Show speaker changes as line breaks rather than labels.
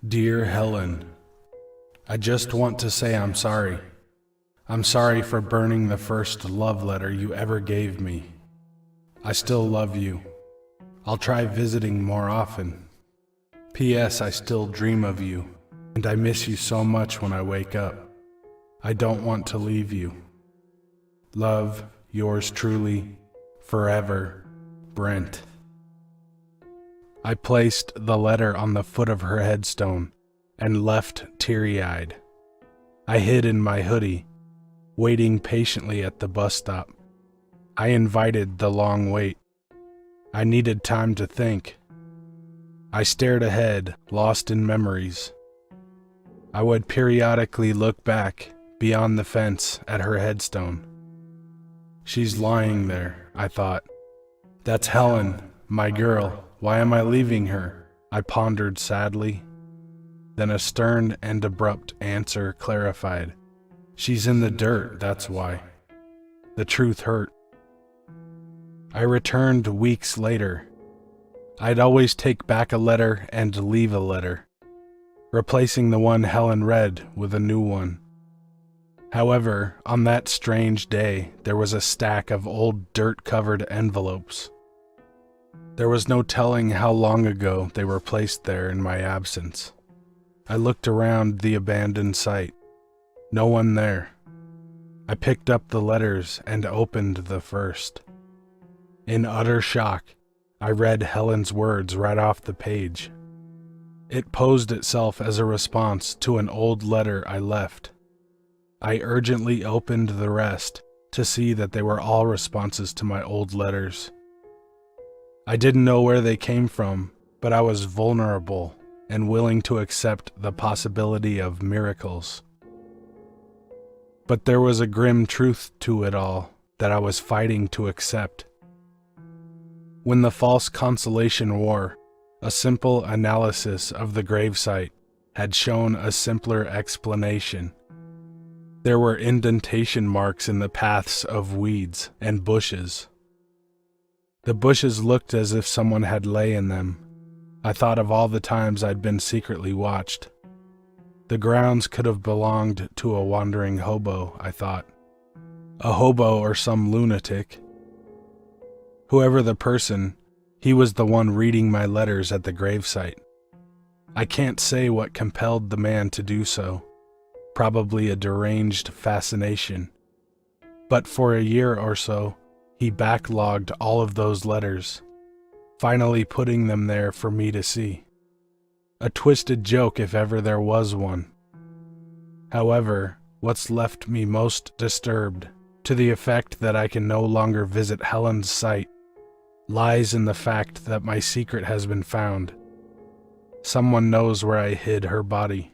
Dear Helen, I just want to say I'm sorry. I'm sorry for burning the first love letter you ever gave me. I still love you. I'll try visiting more often. P.S. I still dream of you, and I miss you so much when I wake up. I don't want to leave you. Love, yours truly, forever, Brent. I placed the letter on the foot of her headstone and left teary-eyed. I hid in my hoodie, waiting patiently at the bus stop. I invited the long wait. I needed time to think. I stared ahead, lost in memories. I would periodically look back, beyond the fence, at her headstone. She's lying there, I thought. That's Helen, my girl. Why am I leaving her? I pondered sadly. Then a stern and abrupt answer clarified. She's in the dirt, that's why. The truth hurt. I returned weeks later. I'd always take back a letter and leave a letter, replacing the one Helen read with a new one. However, on that strange day, there was a stack of old dirt-covered envelopes. There was no telling how long ago they were placed there in my absence. I looked around the abandoned site. No one there. I picked up the letters and opened the first. In utter shock, I read Helen's words right off the page. It posed itself as a response to an old letter I left. I urgently opened the rest to see that they were all responses to my old letters. I didn't know where they came from, but I was vulnerable and willing to accept the possibility of miracles. But there was a grim truth to it all that I was fighting to accept. When the false consolation wore, a simple analysis of the gravesite had shown a simpler explanation. There were indentation marks in the paths of weeds and bushes. The bushes looked as if someone had lay in them. I thought of all the times I'd been secretly watched. The grounds could have belonged to a wandering hobo, I thought. A hobo or some lunatic. Whoever the person, he was the one reading my letters at the gravesite. I can't say what compelled the man to do so. Probably a deranged fascination. But for a year or so, he backlogged all of those letters, finally putting them there for me to see. A twisted joke if ever there was one. However, what's left me most disturbed, to the effect that I can no longer visit Helen's site, lies in the fact that my secret has been found. Someone knows where I hid her body.